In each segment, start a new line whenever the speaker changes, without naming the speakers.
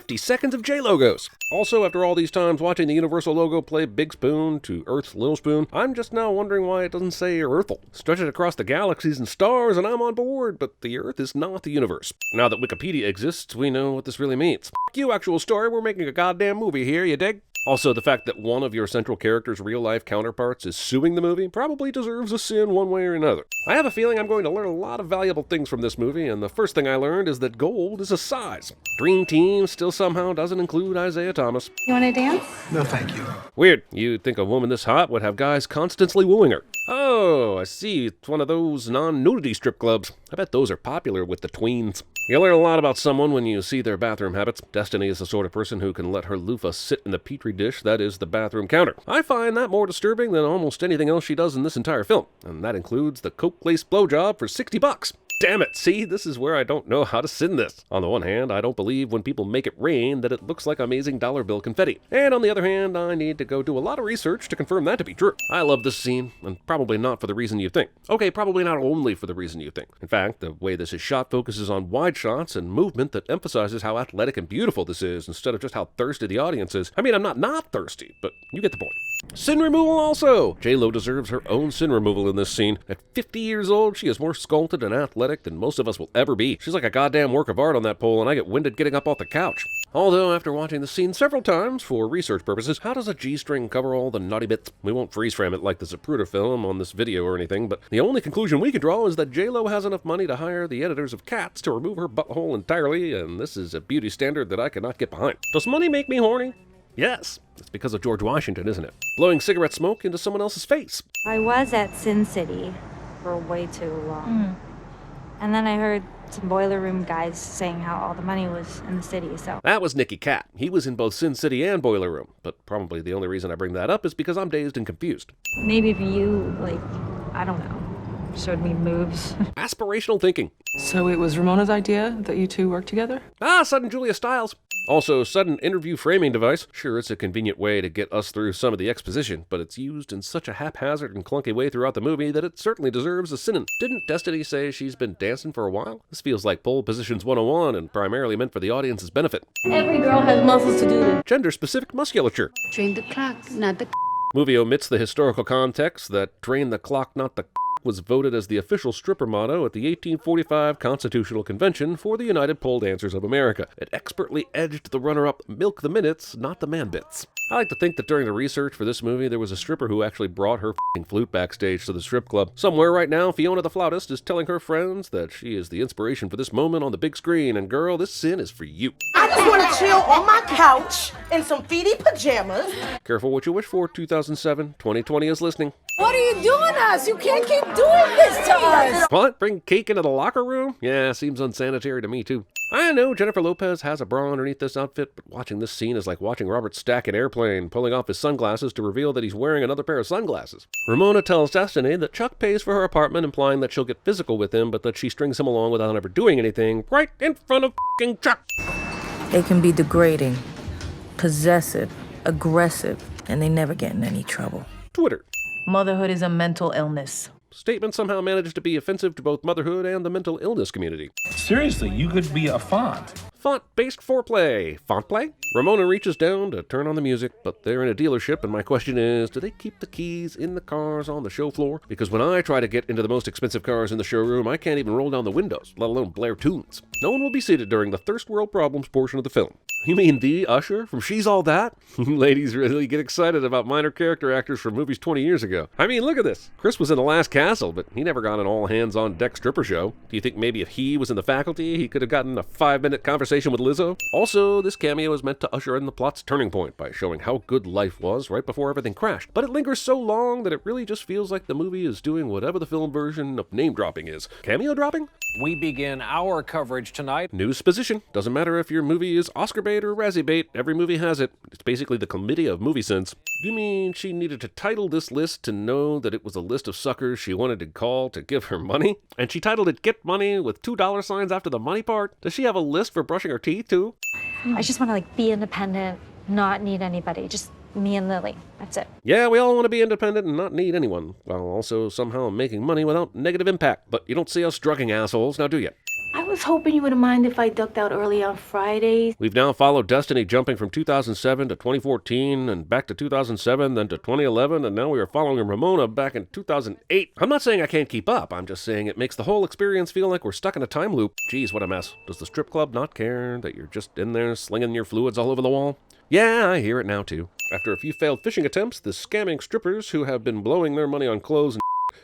50 seconds of J logos. Also, after all these times watching the Universal logo play Big Spoon to Earth's Little Spoon, I'm just now wondering why it doesn't say Earthel. Stretch it across the galaxies and stars and I'm on board, but the Earth is not the universe. Now that Wikipedia exists, we know what this really means. F*** you, actual story, we're making a goddamn movie here, you dig? Also, the fact that one of your central character's real-life counterparts is suing the movie probably deserves a sin one way or another. I have a feeling I'm going to learn a lot of valuable things from this movie, and the first thing I learned is that gold is a size. Dream Team still somehow doesn't include Isaiah Thomas.
You want to dance?
No, thank you.
Weird. You'd think a woman this hot would have guys constantly wooing her. Oh, I see. It's one of those non-nudity strip clubs. I bet those are popular with the tweens. You learn a lot about someone when you see their bathroom habits. Destiny is the sort of person who can let her loofah sit in the petri dish that is the bathroom counter. I find that more disturbing than almost anything else she does in this entire film, and that includes the coke-laced blowjob for $60. Damn it, see, this is where I don't know how to sin this. On the one hand, I don't believe when people make it rain that it looks like amazing dollar bill confetti. And on the other hand, I need to go do a lot of research to confirm that to be true. I love this scene, and probably not for the reason you think. Okay, probably not only for the reason you think. In fact, the way this is shot focuses on wide shots and movement that emphasizes how athletic and beautiful this is, instead of just how thirsty the audience is. I mean, I'm not thirsty, but you get the point. Sin removal also! J-Lo deserves her own sin removal in this scene. At 50 years old, she is more sculpted and athletic than most of us will ever be. She's like a goddamn work of art on that pole, and I get winded getting up off the couch. Although, after watching the scene several times for research purposes, how does a G-string cover all the naughty bits? We won't freeze frame it like the Zapruder film on this video or anything, but the only conclusion we can draw is that J-Lo has enough money to hire the editors of Cats to remove her butthole entirely, and this is a beauty standard that I cannot get behind. Does money make me horny? Yes. It's because of George Washington, isn't it? Blowing cigarette smoke into someone else's face.
I was at Sin City for way too long. And then I heard some boiler room guys saying how all the money was in the city, so.
That was Nicky Cat. He was in both Sin City and Boiler Room, but probably the only reason I bring that up is because I'm dazed and confused.
Maybe if you, I don't know, showed me moves.
Aspirational thinking.
So it was Ramona's idea that you two work together?
Sudden Julia Stiles. Also, sudden interview framing device. Sure, it's a convenient way to get us through some of the exposition, but it's used in such a haphazard and clunky way throughout the movie that it certainly deserves a sin. Didn't Destiny say she's been dancing for a while? This feels like pole positions 101 and primarily meant for the audience's benefit.
Every girl has muscles to do this.
Gender-specific musculature.
Train the clock, not the
Movie omits the historical context that train the clock, not the was voted as the official stripper motto at the 1845 Constitutional Convention for the United Pole Dancers of America. It expertly edged the runner-up milk the minutes, not the man bits. I like to think that during the research for this movie, there was a stripper who actually brought her f***ing flute backstage to the strip club. Somewhere right now, Fiona the flautist is telling her friends that she is the inspiration for this moment on the big screen, and girl, this sin is for you.
I just want to chill on my couch in some feety pajamas.
Careful what you wish for, 2007. 2020 is listening.
What are you doing to us? You can't keep doing this to us.
What? Bring cake into the locker room? Yeah, seems unsanitary to me too. I know Jennifer Lopez has a bra underneath this outfit, but watching this scene is like watching Robert Stack in Airplane, pulling off his sunglasses to reveal that he's wearing another pair of sunglasses. Ramona tells Destiny that Chuck pays for her apartment, implying that she'll get physical with him, but that she strings him along without ever doing anything, right in front of f***ing Chuck.
They can be degrading, possessive, aggressive, and they never get in any trouble.
Twitter.
Motherhood is a mental illness.
Statement somehow managed to be offensive to both motherhood and the mental illness community.
Seriously, you could be a font.
Font-based foreplay. Font play? Ramona reaches down to turn on the music, but they're in a dealership, and my question is, do they keep the keys in the cars on the show floor? Because when I try to get into the most expensive cars in the showroom, I can't even roll down the windows, let alone blare tunes. No one will be seated during the First World Problems portion of the film. You mean the Usher from She's All That? You ladies really get excited about minor character actors from movies 20 years ago. I mean, look at this. Chris was in The Last Castle, but he never got an all-hands-on-deck stripper show. Do you think maybe if he was in the faculty, he could have gotten a 5-minute conversation with Lizzo? Also, this cameo is meant to usher in the plot's turning point by showing how good life was right before everything crashed. But it lingers so long that it really just feels like the movie is doing whatever the film version of name-dropping is. Cameo dropping?
We begin our coverage tonight.
News position. Doesn't matter if your movie is Oscar bait or Razzie bait, every movie has it. It's basically the committee of CinemaSins. You mean she needed to title this list to know that it was a list of suckers she wanted to call to give her money? And she titled it Get Money with $2 signs after the money part? Does she have a list for brushing her teeth too?
I just want to be independent, not need anybody, just me and Lily. That's it.
Yeah, we all want to be independent and not need anyone, while also somehow making money without negative impact. But you don't see us drugging assholes, now do you?
I was hoping you wouldn't mind if I ducked out early on Fridays.
We've now followed Destiny jumping from 2007 to 2014 and back to 2007, then to 2011, and now we are following Ramona back in 2008. I'm not saying I can't keep up, I'm just saying it makes the whole experience feel like we're stuck in a time loop. Geez, what a mess. Does the strip club not care that you're just in there slinging your fluids all over the wall? Yeah, I hear it now too. After a few failed phishing attempts, the scamming strippers who have been blowing their money on clothes and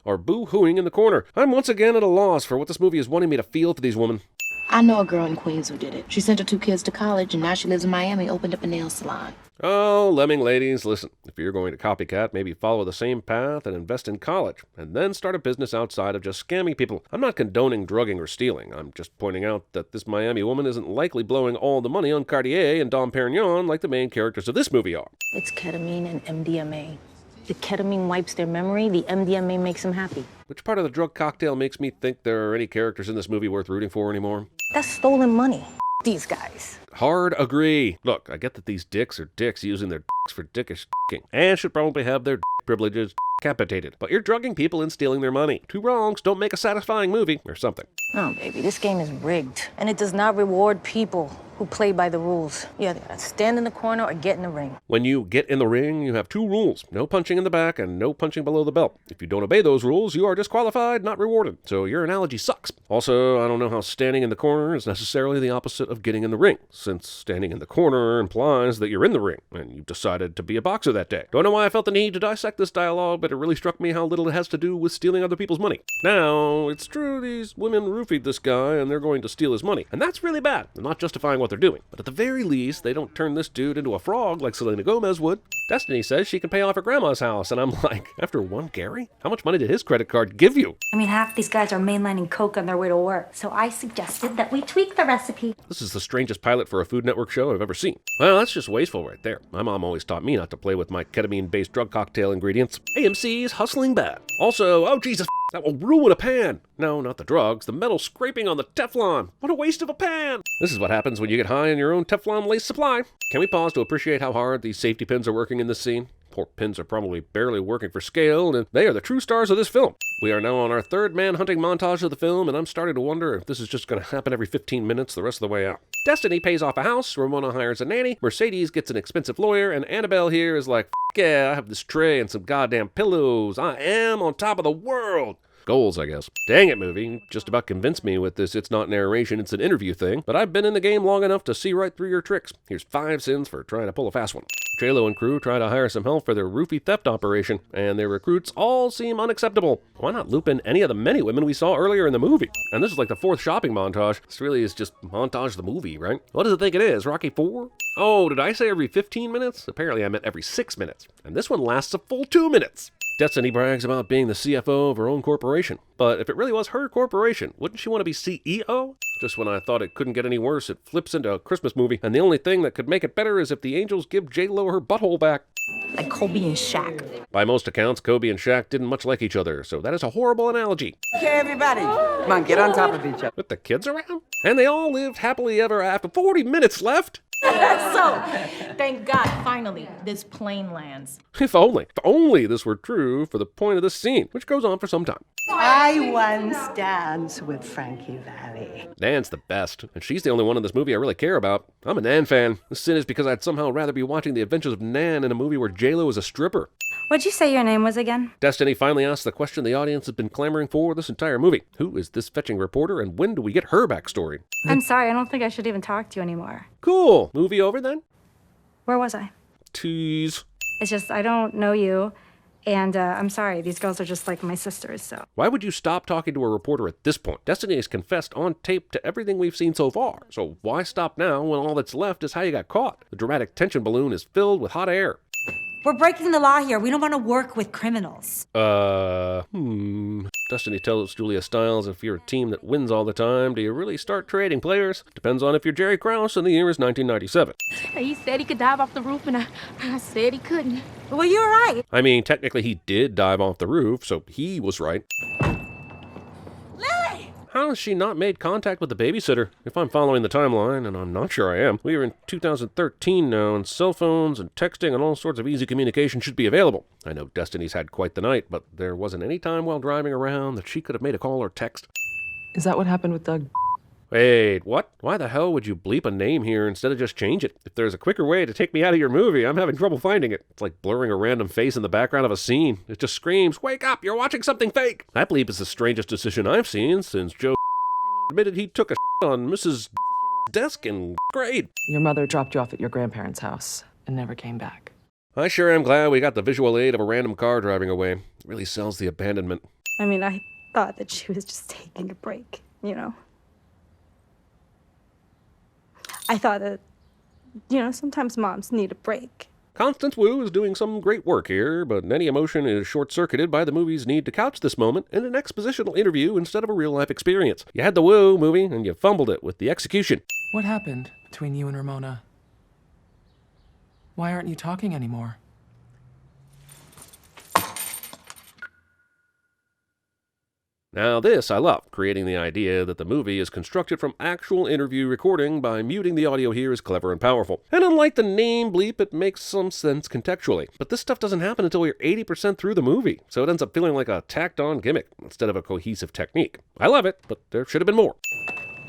are boo-hooing in the corner. I'm once again at a loss for what this movie is wanting me to feel for these women.
I know a girl in Queens who did it. She sent her 2 kids to college, and now she lives in Miami, opened up a nail salon.
Oh, lemming ladies, listen. If you're going to copycat, maybe follow the same path and invest in college, and then start a business outside of just scamming people. I'm not condoning drugging or stealing. I'm just pointing out that this Miami woman isn't likely blowing all the money on Cartier and Dom Perignon like the main characters of this movie are.
It's ketamine and MDMA. The ketamine wipes their memory, the MDMA makes them happy.
Which part of the drug cocktail makes me think there are any characters in this movie worth rooting for anymore?
That's stolen money. These guys.
Hard agree. Look, I get that these dicks are dicks using their dicks for dickish dicking, and should probably have their privileges capitated. But you're drugging people and stealing their money. 2 wrongs don't make a satisfying movie, or something.
Oh, baby, this game is rigged. And it does not reward people who play by the rules. You either gotta stand in the corner or get in the ring.
When you get in the ring, you have 2 rules. No punching in the back and no punching below the belt. If you don't obey those rules, you are disqualified, not rewarded. So your analogy sucks. Also, I don't know how standing in the corner is necessarily the opposite of getting in the ring, since standing in the corner implies that you're in the ring, and you've decided to be a boxer that day. Don't know why I felt the need to dissect this dialogue, but it really struck me how little it has to do with stealing other people's money. Now, it's true these women roofied this guy, and they're going to steal his money. And that's really bad. I'm not justifying what they're doing. But at the very least, they don't turn this dude into a frog like Selena Gomez would. Destiny says she can pay off her grandma's house, and I'm like, after one Gary? How much money did his credit card give you?
I mean, half these guys are mainlining coke on their way to work, so I suggested that we tweak the recipe.
This is the strangest pilot for a Food Network show I've ever seen. Well, that's just wasteful right there. My mom always taught me not to play with my ketamine-based drug cocktail ingredients. AMC's hustling bad. Also, oh Jesus, that will ruin a pan. No, not the drugs, the metal scraping on the Teflon. What a waste of a pan. This is what happens when you get high on your own Teflon lace supply. Can we pause to appreciate how hard these safety pins are working in this scene? Poor pins are probably barely working for scale, and they are the true stars of this film. We are now on our 3rd man-hunting montage of the film, and I'm starting to wonder if this is just going to happen every 15 minutes the rest of the way out. Destiny pays off a house, Ramona hires a nanny, Mercedes gets an expensive lawyer, and Annabelle here is like, yeah, I have this tray and some goddamn pillows. I am on top of the world. Goals, I guess. Dang it, movie. Just about convinced me with this it's not narration, it's an interview thing. But I've been in the game long enough to see right through your tricks. Here's 5 sins for trying to pull a fast one. J-Lo and crew try to hire some help for their roofie theft operation, and their recruits all seem unacceptable. Why not loop in any of the many women we saw earlier in the movie? And this is like the 4th shopping montage. This really is just montage the movie, right? What does it think it is, Rocky 4? Oh, did I say every 15 minutes? Apparently I meant every 6 minutes. And this one lasts a full 2 minutes. Destiny brags about being the CFO of her own corporation. But if it really was her corporation, wouldn't she want to be CEO? Just when I thought it couldn't get any worse, it flips into a Christmas movie, and the only thing that could make it better is if the angels give J-Lo her butthole back.
Like Kobe and Shaq.
By most accounts, Kobe and Shaq didn't much like each other, so that is a horrible analogy.
Okay, everybody. Come on, get on top of each other.
With the kids around? And they all lived happily ever after. 40 minutes left?
So, thank God, finally, this plane lands.
If only this were true for the point of this scene, which goes on for some time.
I once danced with Frankie Valli.
Nan's the best, and she's the only one in this movie I really care about. I'm a Nan fan. This sin is because I'd somehow rather be watching the adventures of Nan in a movie where J-Lo is a stripper.
What'd you say your name was again?
Destiny finally asks the question the audience has been clamoring for this entire movie. Who is this fetching reporter, and when do we get her backstory?
I'm sorry, I don't think I should even talk to you anymore.
Cool. Movie over then?
Where was I?
Tease.
It's just, I don't know you, and I'm sorry, these girls are just like my sisters, so.
Why would you stop talking to a reporter at this point? Destiny has confessed on tape to everything we've seen so far, so why stop now when all that's left is how you got caught? The dramatic tension balloon is filled with hot air.
We're breaking the law here. We don't want to work with criminals.
Destiny tells Julia Stiles, if you're a team that wins all the time, do you really start trading players? Depends on if you're Jerry Krause and the year is 1997.
He said he could dive off the roof, and I said he couldn't.
Well, you're right.
I mean, technically he did dive off the roof, so he was right. How has she not made contact with the babysitter? If I'm following the timeline, and I'm not sure I am, we are in 2013 now, and cell phones and texting and all sorts of easy communication should be available. I know Destiny's had quite the night, but there wasn't any time while driving around that she could have made a call or text.
Is that what happened with Doug?
Wait, what? Why the hell would you bleep a name here instead of just change it? If there's a quicker way to take me out of your movie, I'm having trouble finding it. It's like blurring a random face in the background of a scene. It just screams, wake up, you're watching something fake! That bleep is the strangest decision I've seen since Joe admitted he took a on Mrs. desk in grade.
Your mother dropped you off at your grandparents' house and never came back.
I sure am glad we got the visual aid of a random car driving away. It really sells the abandonment.
I mean, I thought that she was just taking a break, you know? I thought that, you know, sometimes moms need a break.
Constance Wu is doing some great work here, but any emotion is short-circuited by the movie's need to couch this moment in an expositional interview instead of a real-life experience. You had the Wu movie, and you fumbled it with the execution.
What happened between you and Ramona? Why aren't you talking anymore?
Now this I love, creating the idea that the movie is constructed from actual interview recording by muting the audio here is clever and powerful. And unlike the name bleep, it makes some sense contextually. But this stuff doesn't happen until you're 80% through the movie, so it ends up feeling like a tacked-on gimmick instead of a cohesive technique. I love it, but there should have been more.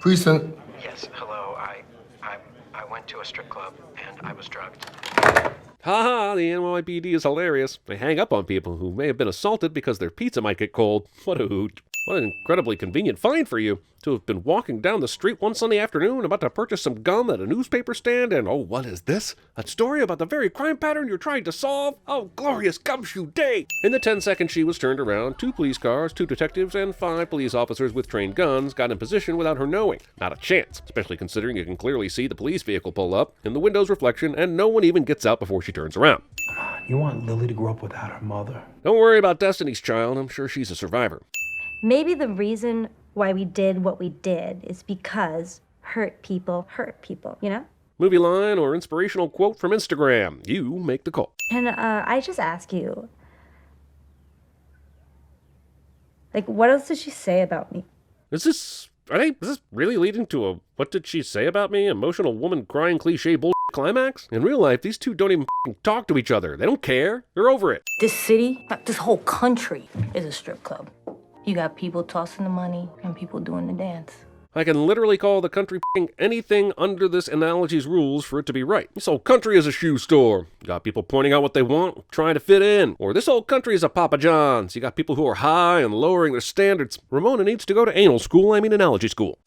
Precinct.
Yes, hello, I went to a strip club and I was drugged.
Haha, the NYPD is hilarious. They hang up on people who may have been assaulted because their pizza might get cold. What a hoot. What an incredibly convenient find for you to have been walking down the street one Sunday afternoon about to purchase some gum at a newspaper stand and, oh, what is this? A story about the very crime pattern you're trying to solve? Oh, glorious gumshoe day! In the 10 seconds she was turned around, 2 police cars, 2 detectives, and 5 police officers with trained guns got in position without her knowing. Not a chance, especially considering you can clearly see the police vehicle pull up in the window's reflection and no one even gets out before she turns around.
Come on, you want Lily to grow up without her mother.
Don't worry about Destiny's Child, I'm sure she's a survivor.
Maybe the reason why we did what we did is because hurt people, you know?
Movie line or inspirational quote from Instagram. You make the call.
And I just ask you, like, what else did she say about me?
Is this really leading to a what did she say about me? Emotional woman crying cliche bull climax? In real life, these two don't even talk to each other. They don't care. They're over it.
This city, this whole country, is a strip club. You got people tossing the money and people doing the dance.
I can literally call the country anything under this analogy's rules for it to be right. This whole country is a shoe store. You got people pointing out what they want, trying to fit in. Or this whole country is a Papa John's. You got people who are high and lowering their standards. Ramona needs to go to anal school, analogy school.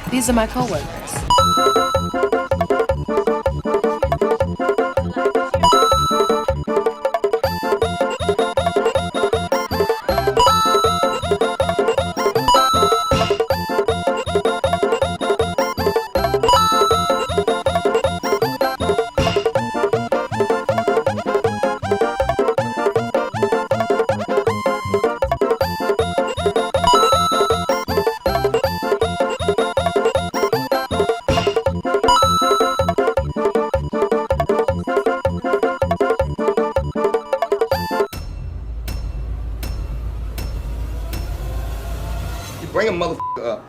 These are my coworkers.
Bring a motherfucker up.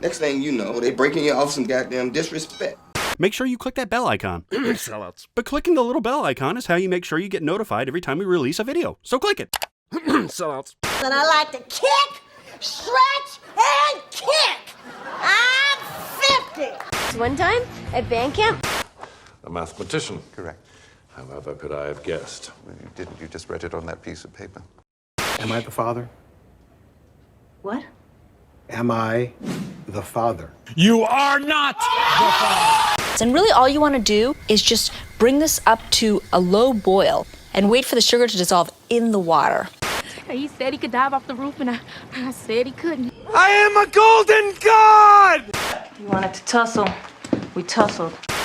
Next thing you know, they breaking you off some goddamn disrespect.
Make sure you click that bell icon.
Sellouts.
But clicking the little bell icon is how you make sure you get notified every time we release a video. So click it.
Sellouts.
And I like to kick, stretch, and kick. I'm 50.
One time at band camp.
A mathematician.
Correct.
However could I have guessed?
Well, you didn't. You just read it on that piece of paper.
Am I the father?
What?
Am I the father?
You are not the father!
And really all you want to do is just bring this up to a low boil and wait for the sugar to dissolve in the water.
He said he could dive off the roof, and I said he couldn't.
I am a golden god!
You wanted to tussle. We tussled.